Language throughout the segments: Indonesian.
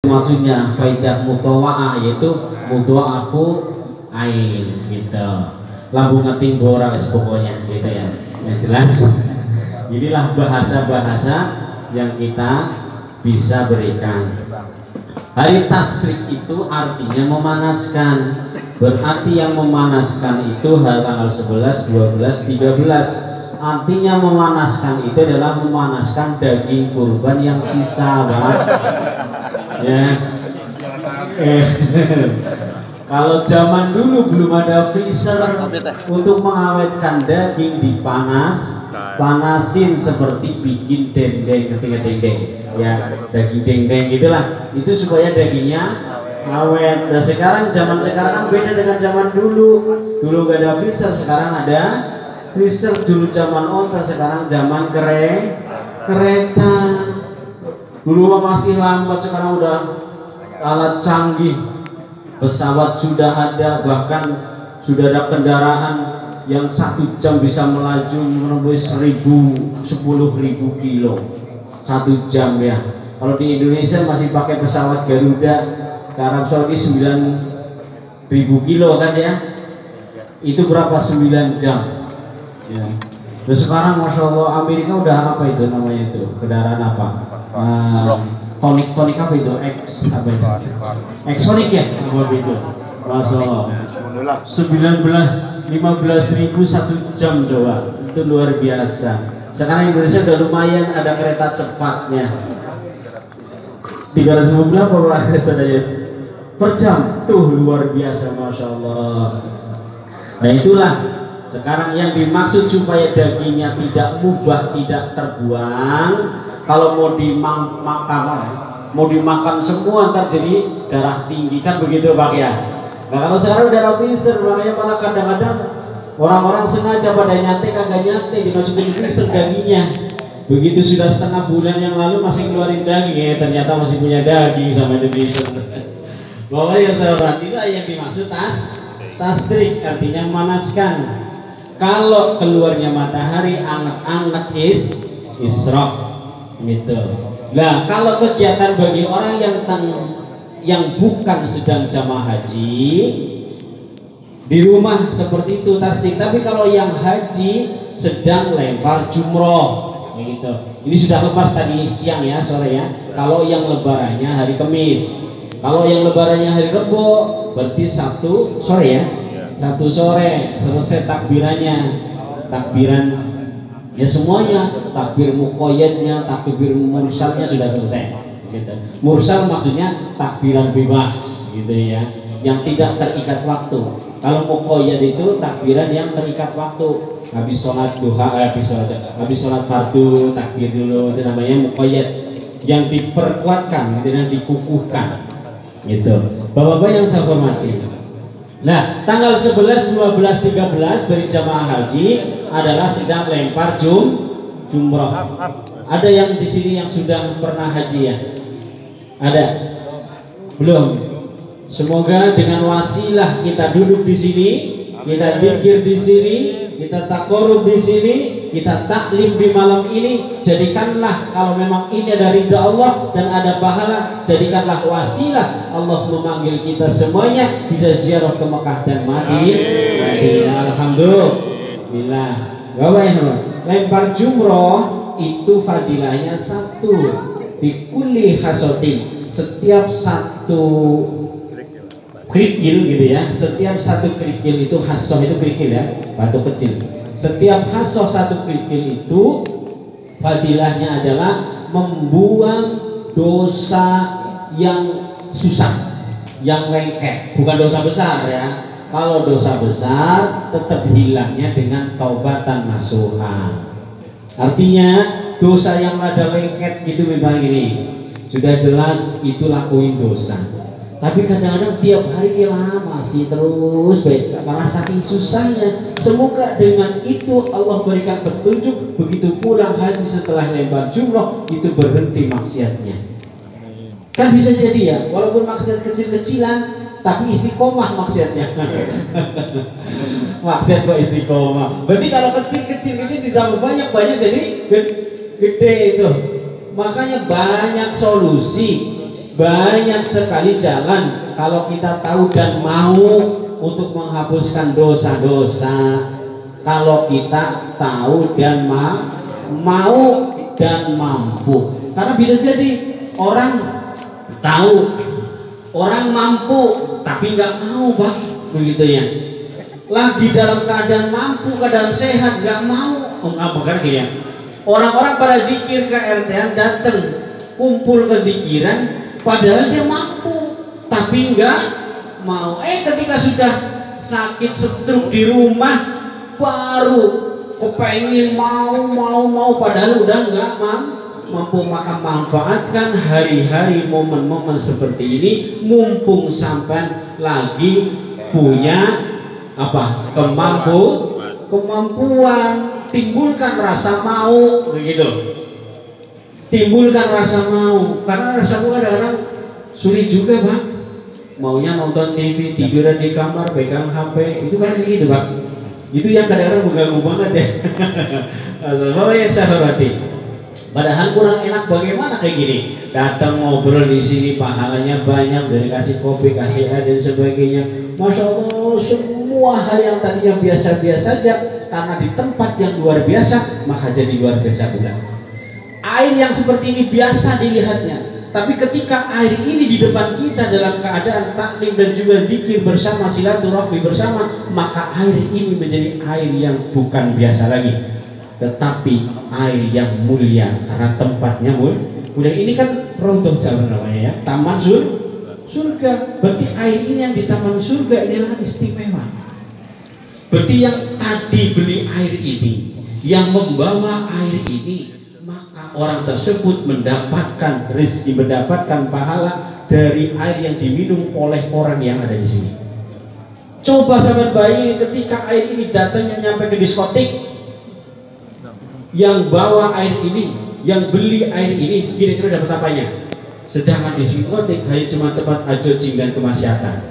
maksudnya faidah mutawa'ah yaitu mudha'afu ain gitu. Lampu ngeting boral pokoknya gitu ya. Yang jelas inilah bahasa-bahasa yang kita bisa berikan. Hari tasrik itu artinya memanaskan. Berarti yang memanaskan itu tanggal 11, 12, 13. Artinya memanaskan itu adalah memanaskan daging kurban yang sisa, Pak. Ya. Kalau zaman dulu belum ada freezer untuk mengawetkan daging panasin seperti bikin dendeng, ketika dendeng, ya daging dendeng gitulah, itu supaya dagingnya awet. Dan sekarang zaman sekarang kan beda dengan zaman dulu. Dulu gak ada freezer, sekarang ada freezer. Dulu zaman onta, sekarang zaman kereta. Dulu masih lambat, sekarang udah alat canggih. Pesawat sudah ada, bahkan sudah ada kendaraan yang 1 jam bisa melaju menembus 10.000 kilo 1 jam ya. Kalau di Indonesia masih pakai pesawat Garuda ke Arab Saudi 9.000 kilo kan ya, itu berapa 9 jam ya. Terus sekarang Masya Allah Amerika udah apa itu namanya itu kendaraan apa, tonik apa itu, apa itu, Exonic ya, apa itu, Masya Allah 15.000 1 jam coba, itu luar biasa. Sekarang Indonesia udah lumayan ada kereta cepatnya 350 apa Pak saudara per jam, tuh luar biasa Masya Allah. Nah itulah sekarang yang dimaksud supaya dagingnya tidak mubah, tidak terbuang. Kalau mau dimakan semua ntar jadi darah tinggi kan begitu Pak ya. Nah kalau sekarang udah ada freezer, makanya malah kadang-kadang orang-orang sengaja pada nyate kagak nyate dimasukin freezer dagingnya. Begitu sudah setengah bulan yang lalu masih keluarin daging ya, ternyata masih punya daging sama di freezer. Pokoknya sahabat, itu yang dimaksud tasrik, artinya memanaskan. Kalau keluarnya matahari anget-anget isyraq gitu. Nah kalau kegiatan bagi orang yang bukan sedang jamaah haji di rumah seperti itu tasrik. Tapi kalau yang haji sedang lempar jumroh gitu. Ini sudah lepas tadi siang ya, sore ya. Kalau yang lebarannya hari Kamis, kalau yang lebarannya hari Rebo berarti Sabtu sore ya. Sabtu sore selesai takbirannya, takbiran ya semuanya, takbir muqayyadnya, takbir mursalnya sudah selesai gitu. Mursal maksudnya takbiran bebas gitu ya, yang tidak terikat waktu. Kalau muqayyad itu takbiran yang terikat waktu. Habis sholat duha, habis sholat fardu takbir dulu, itu namanya muqayyad, yang diperkuatkan gitu, yang dikukuhkan gitu. Bapak-bapak yang saya hormati, nah tanggal 11, 12, 13 bagi jamaah haji adalah sedang lempar jumroh. Ada yang di sini yang sudah pernah haji ya? Ada? Belum? Semoga dengan wasilah kita duduk di sini, kita zikir di sini, kita takorub di sini, kita taklim di malam ini, jadikanlah kalau memang ini dari ridha Allah dan ada pahala, jadikanlah wasilah Allah memanggil kita semuanya bisa ziarah ke Mekah dan Madinah. Alhamdulillah. Lempar jumroh itu fadilahnya satu, fi kulli hasotin, setiap satu kerikil gitu ya, setiap satu kerikil itu hasoh, itu kerikil ya, batu kecil. Setiap hasoh satu kerikil itu fadilahnya adalah membuang dosa yang susah, yang lengket, bukan dosa besar ya. Kalau dosa besar tetap hilangnya dengan taubatan nasuha. Artinya dosa yang ada lengket gitu memang gini, sudah jelas itu lakuin dosa. Tapi kadang-kadang tiap hari lama masih terus baik karena saking susahnya. Semoga dengan itu Allah berikan petunjuk, begitu pulang haji setelah lempar jumroh itu berhenti maksiatnya. Kan bisa jadi ya, walaupun maksiat kecil-kecilan tapi istiqomah maksiatnya. Maksiat kok istiqomah. Berarti kalau kecil-kecil itu ditambah banyak jadi gede itu. Makanya banyak solusi banyak sekali jalan kalau kita tahu dan mau untuk menghapuskan dosa-dosa. Kalau kita tahu dan mau dan mampu. Karena bisa jadi orang tahu, orang mampu tapi nggak mau, Pak, begitu ya. Lagi dalam keadaan mampu, keadaan sehat, nggak mau. Makanya gini ya, orang-orang pada zikir KRT-an datang kumpul ke zikiran padahal dia mampu tapi nggak mau. Ketika sudah sakit stroke di rumah baru kepengen mau padahal udah nggak mampu. Maka manfaatkan hari-hari momen-momen seperti ini mumpung sampai lagi punya kemampuan, timbulkan rasa mau, begitu. Timbulkan rasa mau, karena rasa mau kadang-kadang sulit juga, Pak. Maunya nonton TV, tiduran di kamar, pegang HP, itu kan kayak gitu, Pak. Itu yang kadang-kadang mengganggu banget ya. Bapak yang saya hormati, padahal kurang enak bagaimana kayak gini. Datang ngobrol di sini pahalanya banyak, dari kasih kopi, kasih air dan sebagainya. Masya Allah, semua hal yang tadinya biasa-biasa saja karena di tempat yang luar biasa maka jadi luar biasa pula. Air yang seperti ini biasa dilihatnya, tapi ketika air ini di depan kita dalam keadaan taklim dan juga zikir bersama, silaturahmi bersama, maka air ini menjadi air yang bukan biasa lagi, tetapi air yang mulia karena tempatnya mulia. Ini kan Raudhah namanya ya, taman surga. Berarti air ini yang di taman surga inilah istimewa. Berarti yang tadi beli air ini, yang membawa air ini, maka orang tersebut mendapatkan rezeki, mendapatkan pahala dari air yang diminum oleh orang yang ada di sini. Coba sahabat bayangin ketika air ini datangnya nyampe ke diskotik, yang bawa air ini, yang beli air ini, kira-kira dapat apanya? Sedangkan di diskotik hanya cuma tempat ajocing dan kemaksiatan.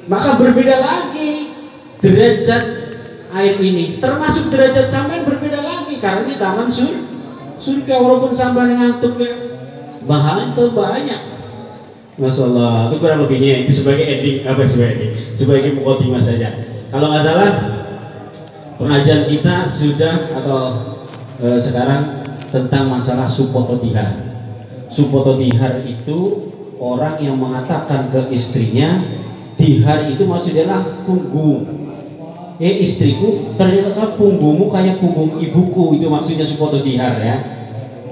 Maka berbeda lagi derajat air ini, termasuk derajat sampean berbeda lagi karena di taman surga. Walaupun sampean ngantuk ya, bahan itu banyak. Masya Allah, itu kurang lebihnya. Itu sebagai ending, sebagai mukadimah saja. Kalau nggak salah pengajian kita sudah atau sekarang tentang masalah supototihar. Supototihar itu orang yang mengatakan ke istrinya, dihar itu maksudnya punggung. Istriku, ternyata punggungmu kayak punggung ibuku, itu maksudnya supototihar ya.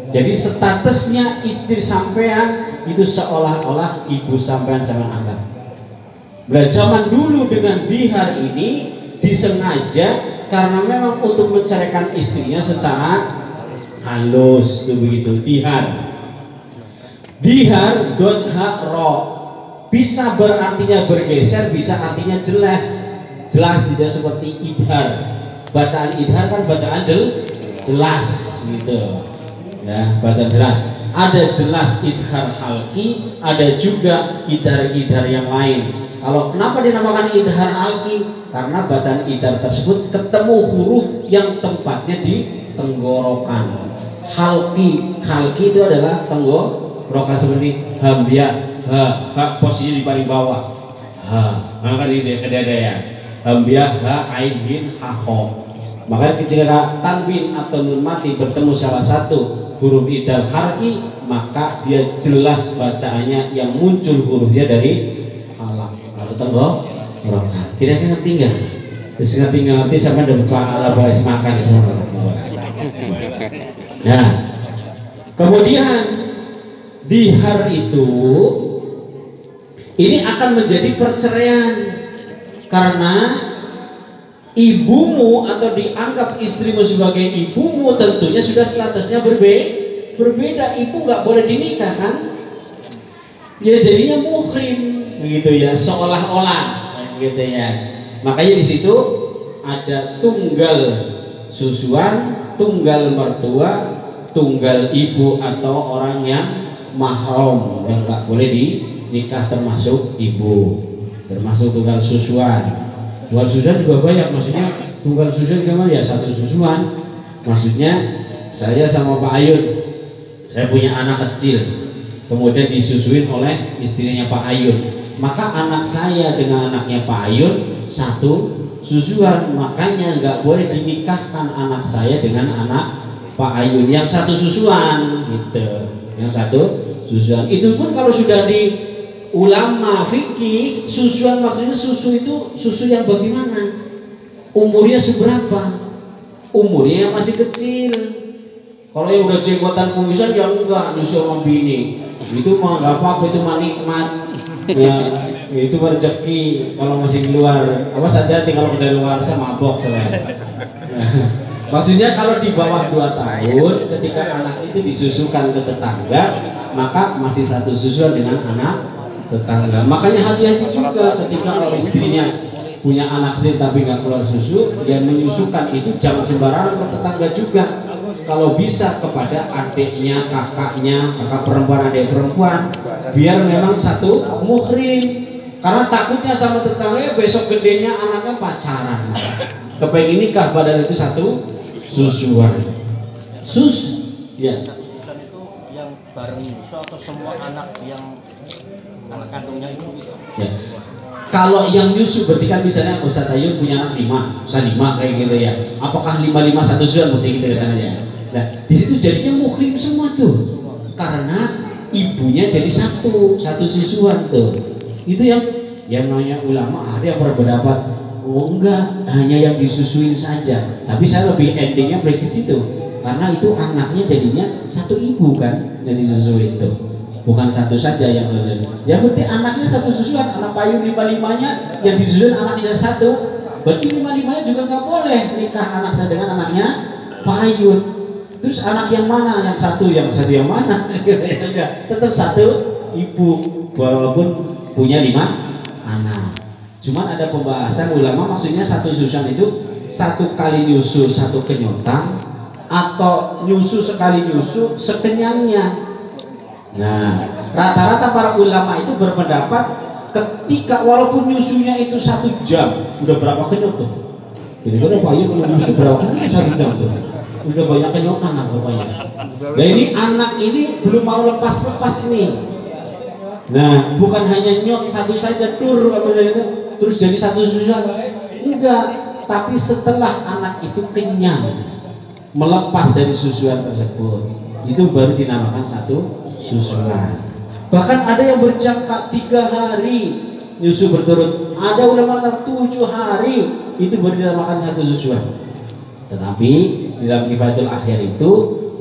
Jadi statusnya istri sampean itu seolah-olah ibu sampean sama anggap. Zaman dulu dengan dihar ini disengaja karena memang untuk menceraikan istrinya secara halus, itu begitu dihar. Dihar ro bisa berartinya bergeser, bisa artinya jelas tidak seperti idhar. Bacaan idhar kan bacaan jelas gitu ya, bacaan jelas. Ada jelas idhar halki, ada juga idhar yang lain. Kalau kenapa dinamakan idhar halki? Karena bacaan idhar tersebut ketemu huruf yang tempatnya di tenggorokan. Halki itu adalah tenggorokan seperti hambia, ha posisinya di paling bawah, kan itu ya, ada ya, hambia, ha ain hin ha ho. Maka ketika tanwin atau nun mati bertemu salah satu huruf idhar harki, maka dia jelas bacaannya yang muncul hurufnya dari alam atau tenggorokan. Kira-kira ngerti nggak? Terus ngerti sampai dapat pahala bahas makan semua. Nah, kemudian dihar itu ini akan menjadi perceraian karena ibumu atau dianggap istrimu sebagai ibumu tentunya sudah statusnya berbeda. Ibu nggak boleh dinikahkan, ya jadinya muhrim begitu ya, seolah-olah gitu ya. Makanya di situ ada tunggal susuan, tunggal mertua, tunggal ibu atau orang yang mahram yang nggak boleh dinikah, termasuk ibu, termasuk tunggal susuan. Tunggal susuan juga banyak, maksudnya tunggal susuan gimana ya, satu susuan. Maksudnya saya sama Pak Ayun, saya punya anak kecil, kemudian disusuin oleh istrinya Pak Ayun. Maka anak saya dengan anaknya Pak Ayun satu susuan, makanya nggak boleh dinikahkan anak saya dengan anak Pak Ayun yang satu susuan gitu, yang satu susuan. Itu pun kalau sudah di ulama fikih, susuan maksudnya susu itu susu yang bagaimana, umurnya seberapa, umurnya yang masih kecil. Kalau yang udah jenggotan kumisan ya enggak, nyusul sama bini itu mah nggak apa-apa, itu mah nikmat ya, itu rezeki. Kalau masih di luar, apa saja kalau dari luar sama mabok maksudnya kalau di bawah 2 tahun ketika anak itu disusukan ke tetangga, maka masih satu susuan dengan anak tetangga. Makanya hati-hati juga ketika kalau istrinya punya anak kecil tapi nggak keluar susu, dia menyusukan itu jangan sembarangan ke tetangga juga. Kalau bisa kepada adiknya, kakaknya, kakak perempuan, adik perempuan, biar memang satu muhrim. Karena takutnya sama tetangganya besok gedenya anaknya pacaran, kepengen nikah padahal itu satu susuan. Ya. Susuan itu yang bareng nyusu atau semua anak yang anak kandungnya itu gitu? Ya. Kalau yang nyusu berarti kan misalnya Ustaz Ayun punya anak 5, Ustaz 5 kayak gitu ya. Apakah 5 satu susuan mesti gitu kan ya? Nah, di situ jadinya muhrim semua tuh. Karena ibunya jadi satu susuan tuh. Itu yang namanya ulama ada yang berpendapat oh enggak, hanya yang disusuin saja. Tapi saya lebih endingnya ke situ. Karena itu anaknya jadinya satu ibu kan yang disusuin itu. Bukan satu saja yang ya berarti anaknya satu susuan. Anak payung 5-5-nya yang disusuin anaknya satu. Berarti 5-5-nya juga nggak boleh nikah anak saya dengan anaknya payung. Terus anak yang mana? Yang satu yang mana? Tetap satu ibu walaupun punya 5 anak. Cuman ada pembahasan ulama, maksudnya satu susuan itu satu kali nyusu satu kenyotang atau nyusu sekali nyusu sekenyangnya. Nah, rata-rata para ulama itu berpendapat ketika walaupun nyusunya itu 1 jam, udah berapa kenyot tuh? Jadi kalau Pak Ayun nyusu berapa kenyot 1 jam tuh? Udah banyak kenyotan lah pokoknya. Nah ini anak ini belum mau lepas nih. Nah bukan hanya nyot satu saja tur terus jadi satu susuan, enggak. Tapi setelah anak itu kenyang, melepas dari susuan tersebut, itu baru dinamakan satu susuan. Bahkan ada yang berjangka 3 hari nyusu berturut, ada ulama 7 hari, itu baru dinamakan satu susuan. Tetapi dalam Kifayatul Akhir itu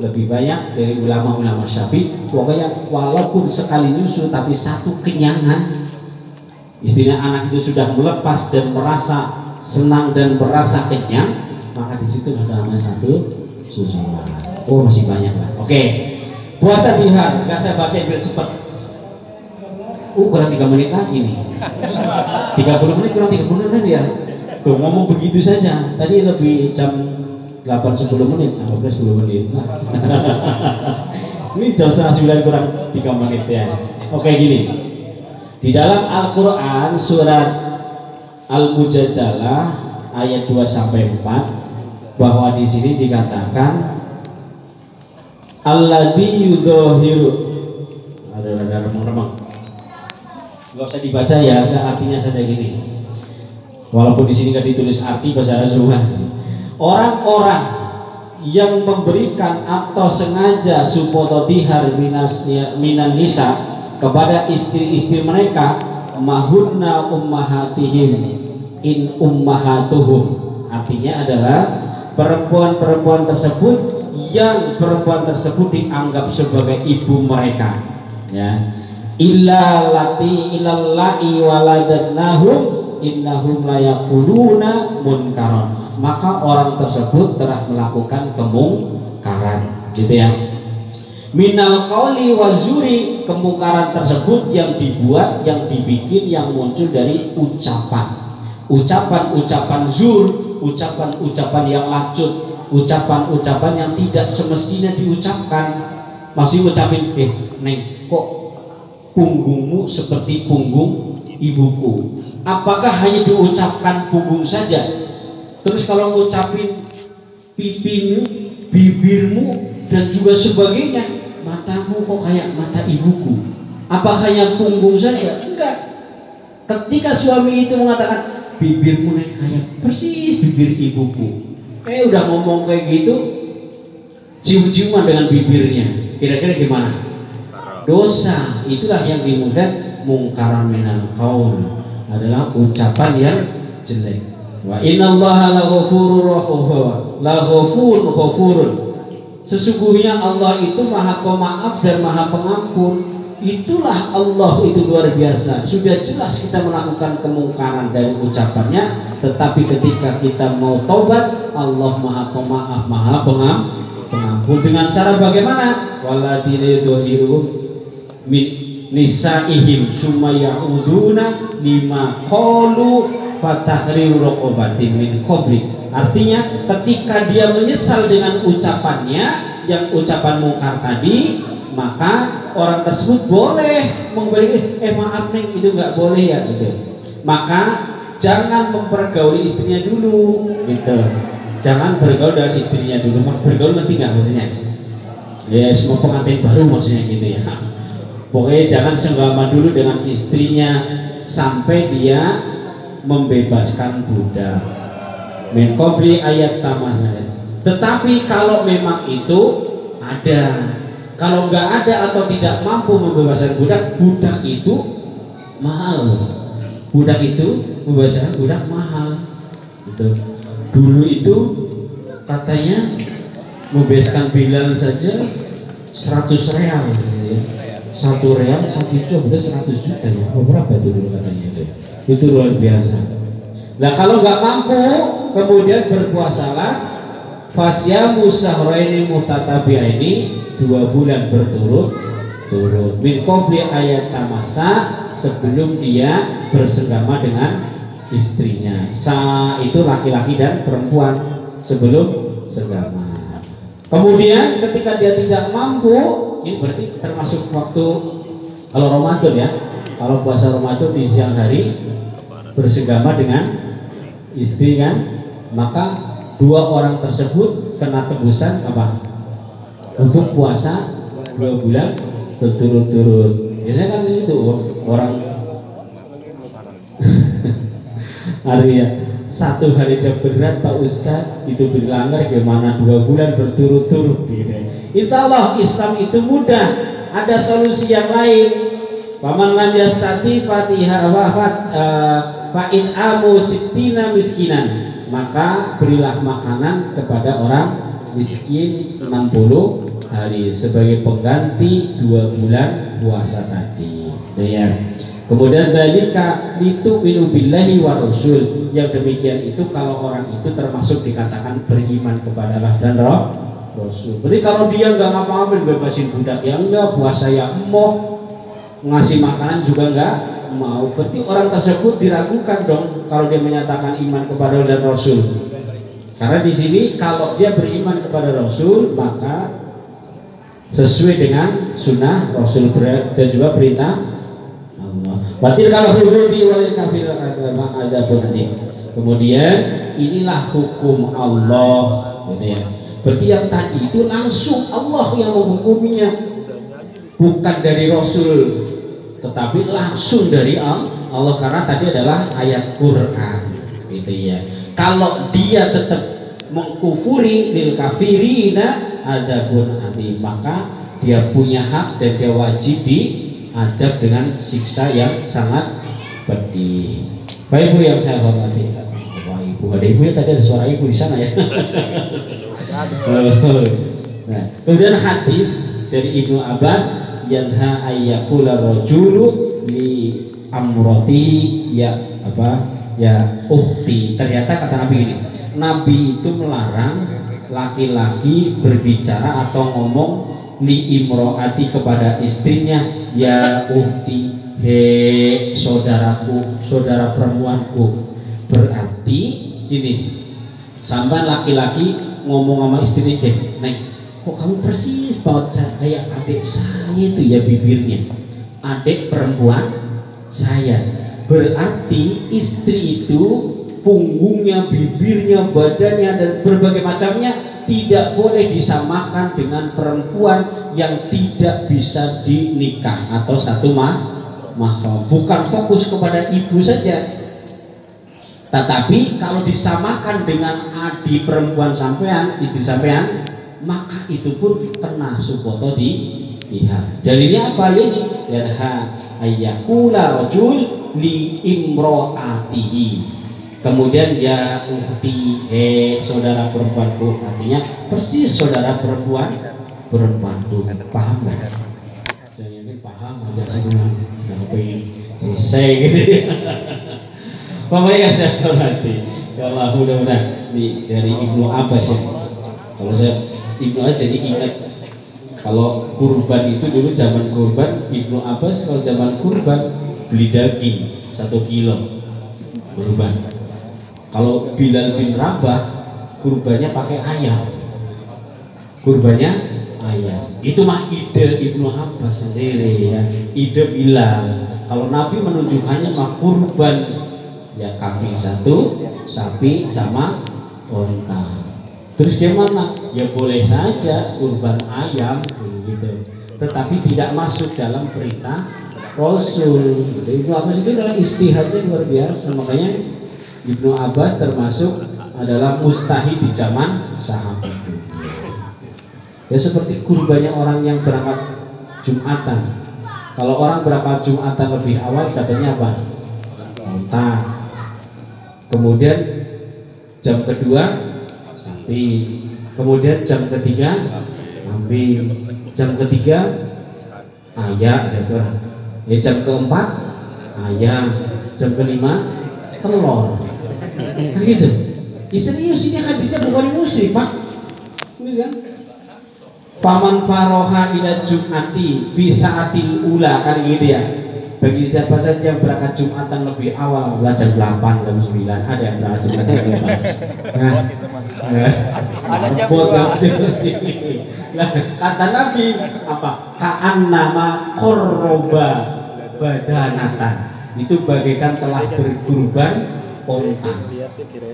lebih banyak dari ulama-ulama Syafi'i, pokoknya walaupun sekali nyusu tapi satu kenyangan, istilah anak itu sudah melepas dan merasa senang dan merasa kenyang, maka di situ ada namanya satu susuan. Oh masih banyak lah. Oke, puasa dihar, nggak saya baca biar cepat. Kurang 3 menit lagi nih. 30 menit kurang 30 menit kan ya. Tuh ngomong begitu saja. Tadi lebih jam 8-10 menit, 10 menit. Ini jam 9 kurang 3 menit ya. Oke gini. Di dalam Al-Quran surat Al-Mujadalah ayat 2-4 bahwa di sini dikatakan alladzi yudhahiru, ada remang-remang. Gak usah dibaca ya, artinya saja gini. Walaupun di sini nggak ditulis arti bahasa Arab. Orang-orang yang memberikan atau sengaja supototihar minan nisa kepada istri-istri mereka, mahunna ummahatihim in ummahatuhum, artinya adalah perempuan-perempuan tersebut yang perempuan tersebut dianggap sebagai ibu mereka, ya. Illallati waladatnahum innahum layakuluna munkaron, maka orang tersebut telah melakukan kemungkaran, gitu ya. Minal qauli wazuri, kemungkaran tersebut yang dibuat, yang dibikin, yang muncul dari ucapan zur, ucapan yang lacut, ucapan yang tidak semestinya diucapkan. Masih ngucapin, neng kok punggungmu seperti punggung ibuku. Apakah hanya diucapkan punggung saja? Terus kalau ngucapin pipimu, bibirmu dan juga sebagainya, matamu matamu kok kayak mata ibuku. Apa hanya punggung saja? Enggak. Ketika suami itu mengatakan bibirmu kayak persis bibir ibuku, udah ngomong kayak gitu, cium-ciuman dengan bibirnya, kira-kira gimana? Dosa. Itulah yang dimudahkan mungkaran minal qaul, adalah ucapan yang jelek. Wa innallaha laghafurun. Sesungguhnya Allah itu maha pemaaf dan maha pengampun. Itulah Allah itu luar biasa. Sudah jelas kita melakukan kemungkaran dari ucapannya, tetapi ketika kita mau taubat, Allah maha pemaaf, maha pengampun. Dengan cara bagaimana? Waladina yudohiru min nisaihim summa ya'uduna lima qalu fatahriru raqabatin min qabli. Artinya ketika dia menyesal dengan ucapannya, yang ucapan mungkar tadi, maka orang tersebut boleh memberi maaf neng, itu nggak boleh ya gitu. Maka jangan mempergauli istrinya dulu gitu. Jangan bergaul dengan istrinya dulu. Bergaul nanti nggak maksudnya? Ya semua pengantin baru maksudnya gitu ya. Pokoknya jangan senggama dulu dengan istrinya sampai dia membebaskan budak. Min qabli ayat tamasah. Tetapi kalau memang itu ada, kalau nggak ada atau tidak mampu membebaskan budak, budak itu mahal. Budak itu membebaskan budak mahal. Gitu. Dulu itu katanya membebaskan Bilal saja 100 real. Gitu ya. 1 real 1 jam udah 100 juta ya. Berapa itu dulu katanya itu? Itu luar biasa. Nah kalau nggak mampu, kemudian berpuasalah fasyamu syahraini mutatabi'aini, 2 bulan berturut-turut min qabli ayat tamasa, sebelum dia bersenggama dengan istrinya. Sa itu laki-laki dan perempuan sebelum senggama. Kemudian ketika dia tidak mampu, ini berarti termasuk waktu kalau Ramadan ya. Kalau puasa Ramadan di siang hari bersenggama dengan istri kan, maka 2 orang tersebut kena tebusan apa? Untuk puasa 2 bulan berturut-turut. Biasanya kan itu orang artinya 1 hari jam berat Pak Ustadz itu dilanggar, gimana 2 bulan berturut-turut gitu. Insya Allah Islam itu mudah, ada solusi yang lain. Paman lam yastati fatiha wafat fa'in amu sittina miskinan, maka berilah makanan kepada orang miskin 60 hari sebagai pengganti 2 bulan puasa tadi. Ya. Kemudian dalika litu minu billahi wa rasul, yang demikian itu kalau orang itu termasuk dikatakan beriman kepada Allah dan Rasul. Berarti kalau dia nggak ngapa-ngapain, bebasin budak ya enggak, puasa ya mau, ngasih makanan juga enggak mau, berarti orang tersebut diragukan dong kalau dia menyatakan iman kepada Allah dan Rasul. Karena di sini kalau dia beriman kepada Rasul, maka sesuai dengan sunnah Rasul dan juga perintah Allah. Batil kalau hududi wal kafir agama ada pun nanti. Kemudian inilah hukum Allah, gitu ya. Berarti yang tadi itu langsung Allah yang menghukuminya, bukan dari Rasul, tetapi langsung dari Allah, karena tadi adalah ayat Quran, gitu ya. Kalau dia tetap mengkufuri lil kafirina adabun adim, maka dia punya hak dan dia wajib diadab dengan siksa yang sangat pedih. Baik Ibu yang saya hormati, Wah, Ibu ada Ibu ya, tadi ada suara Ibu di sana ya. Nah, kemudian hadis dari Ibnu Abbas, yanha ayyakula rajulu li amrati ya apa ya ukhti. Ternyata kata Nabi ini, Nabi itu melarang laki-laki berbicara atau ngomong li imroati kepada istrinya, ya ukhti, he saudaraku, saudara perempuanku. Berarti gini, sampai laki-laki ngomong sama istrinya, Neng, kok kamu persis banget kayak adik saya itu ya bibirnya, adik perempuan saya. Berarti istri itu punggungnya, bibirnya, badannya dan berbagai macamnya tidak boleh disamakan dengan perempuan yang tidak bisa dinikah atau satu mahram. Bukan fokus kepada ibu saja, tetapi kalau disamakan dengan adik perempuan sampean, istri sampean, maka itu pun kena supoto dihar. Dalilnya apa ini? Yarha ayyakula rajul li imro'atihi. Kemudian ya ukhti, saudara perempuanku, artinya persis saudara perempuanku. Paham nggak? Saya yakin paham aja semua. Selesai gitu. Pokoknya saya hormati. Ya Allah, mudah-mudahan dari Ibnu Abbas ya. Kalau saya Ibnu Abbas jadi ingat, kalau kurban itu dulu zaman kurban, Ibnu Abbas kalau zaman kurban beli daging 1 kilo kurban. Kalau Bilal bin Rabah kurbannya pakai ayam, kurbannya ayam. Itu mah ide Ibnu Abbas sendiri ya, ide Bilal. Kalau Nabi menunjukkannya mah kurban ya, kambing 1, sapi sama unta. Terus gimana? Ya boleh saja kurban ayam gitu, tetapi tidak masuk dalam perintah Rasul. Ibnu Abbas itu adalah istihadnya luar biasa, makanya Ibnu Abbas termasuk adalah mustahid di zaman sahabat. Ya seperti kurbannya orang yang berangkat Jumatan. Kalau orang berangkat Jumatan lebih awal dapatnya apa? Unta. Kemudian jam kedua sapi. Kemudian jam ketiga kambing. Jam ketiga ayam. Jam keempat ayam. Jam kelima telur. Gitu. Serius ini hadisnya bukan musik, Pak. Ini kan? Paman faroha ila Jum'ati fi sa'atil ula, kan gitu ya. Bagi siapa saja yang berangkat Jumatan lebih awal, jam 8, jam 9, ada yang berangkat Jumatan jam 8. Ada jam 2. Lah, kata Nabi apa? Ka'an nama korroba badanatan. Itu bagaikan telah berkurban onta.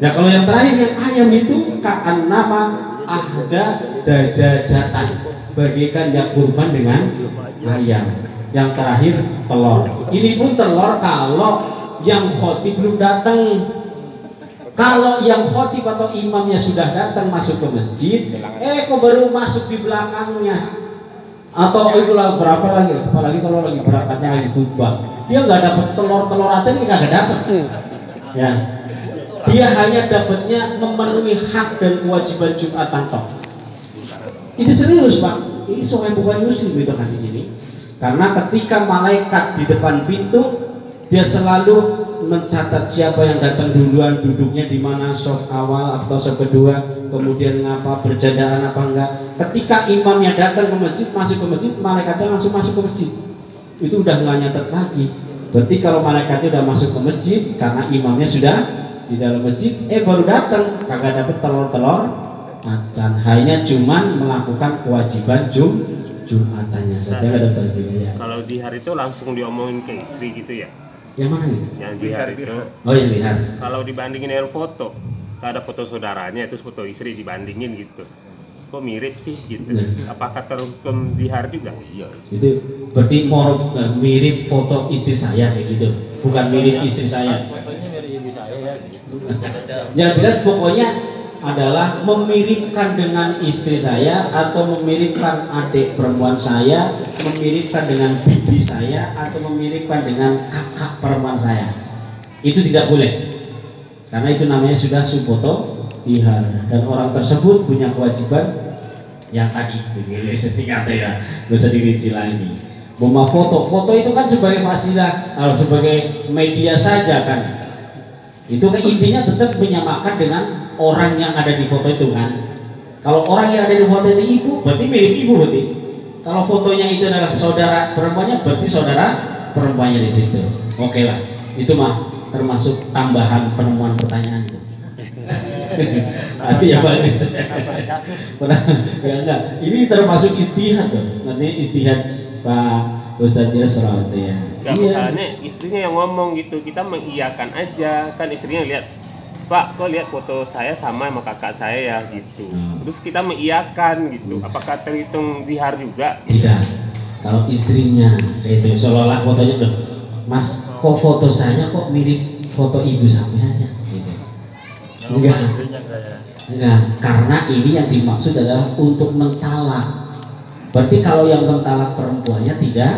Nah kalau yang terakhir yang ayam itu ka'an nama ahda dajajatan, bagaikan yang kurban dengan ayam. Yang terakhir telur. Ini pun telur kalau yang khotib belum datang. Kalau yang khotib atau imamnya sudah datang masuk ke masjid, kok baru masuk di belakangnya, atau itulah berapa lagi, apalagi kalau lagi berangkatnya lagi khutbah, dia nggak dapat telur aja, dia nggak dapat. Ya, dia hanya dapatnya memenuhi hak dan kewajiban Jumatan tok. Ini serius, Pak. Ini soal bukan muslim gitu kan di sini. Karena ketika malaikat di depan pintu, dia selalu mencatat siapa yang datang duluan, duduknya di mana, saf awal atau saf kedua, kemudian ngapa, berjandaan apa enggak. Ketika imamnya datang ke masjid, masuk ke masjid, malaikatnya langsung masuk ke masjid. Itu udah nggak nyatet lagi. Berarti kalau malaikatnya udah masuk ke masjid, karena imamnya sudah di dalam masjid, baru datang, kagak dapet telur-telur macan, hanya cuman melakukan kewajiban Jumatannya saja, nggak ada fadilahnya. Kalau di hari itu langsung diomongin ke istri gitu ya? Yang mana nih? Yang di hari itu. Oh yang di hari. Kalau dibandingin dengan foto, ada foto saudaranya, terus foto istri dibandingin gitu. Kok mirip sih gitu? Apakah terhukum di hari juga? Iya. Itu berarti mirip foto istri saya kayak gitu, bukan mirip istri saya. Fotonya mirip ibu saya ya. Yang jelas pokoknya adalah memiripkan dengan istri saya, atau memiripkan adik perempuan saya, memiripkan dengan bibi saya, atau memiripkan dengan kakak perempuan saya. Itu tidak boleh, karena itu namanya sudah suboto ihar, dan orang tersebut punya kewajiban yang tadi begini setingkat ya, bisa dirinci lagi. Buma foto itu kan sebagai wasilah, sebagai media saja kan. Itu kan intinya tetap menyamakan dengan orang yang ada di foto itu kan. Kalau orang yang ada di foto itu ibu, berarti mirip ibu berarti. Kalau fotonya itu adalah saudara perempuannya, berarti saudara perempuannya di situ. Oke lah, itu mah termasuk tambahan penemuan pertanyaan itu. Nanti ya bagus. Ya enggak, ini termasuk istihad tuh. Nanti istihad Pak Ustadz Yasra ya. Gak, misalnya istrinya yang ngomong gitu, kita mengiyakan aja, kan istrinya lihat Pak, kok lihat foto saya sama kakak saya ya gitu. Terus kita mengiyakan gitu. Apakah terhitung zihar juga? Tidak. Kalau istrinya kayak itu seolah-olah fotonya udah, Mas, kok foto saya kok mirip foto ibu sampeannya gitu. Enggak. Enggak, karena ini yang dimaksud adalah untuk mentalak. Berarti kalau yang mentalak perempuannya tidak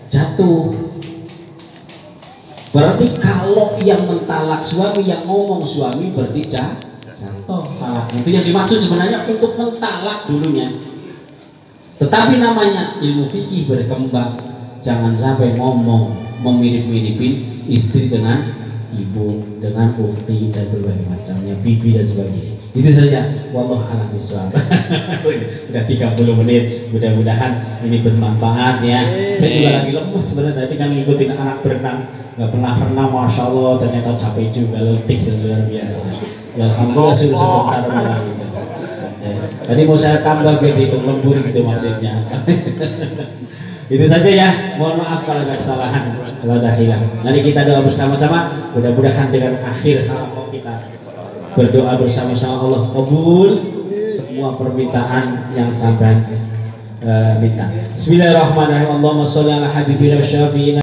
jatuh. Berarti kalau yang mentalak suami, yang ngomong suami berarti jatuh. Itu yang dimaksud sebenarnya untuk mentalak dulunya. Tetapi namanya ilmu fikih berkembang. Jangan sampai ngomong memirip-miripin istri dengan ibu, dengan ukti dan berbagai macamnya, bibi dan sebagainya. Itu saja. Wallahu a'lam bishawab. Udah 30 menit. Mudah-mudahan ini bermanfaat ya. Saya juga lagi lemes sebenarnya, tadi kan ngikutin anak berenang, nggak pernah renang, masya Allah, ternyata capek juga, letih dan luar biasa. Ya, alhamdulillah sudah sebentar malah gitu. Tadi mau saya tambah biar dihitung lembur gitu maksudnya. Itu saja ya. Mohon maaf kalau ada kesalahan, kalau ada hilang. Mari kita doa bersama-sama. Mudah-mudahan dengan akhir halaqah kita berdoa bersama-sama Allah kabul semua permintaan yang sampai minta. Bismillahirrahmanirrahim. Allahumma sholli ala habibina syafi'ina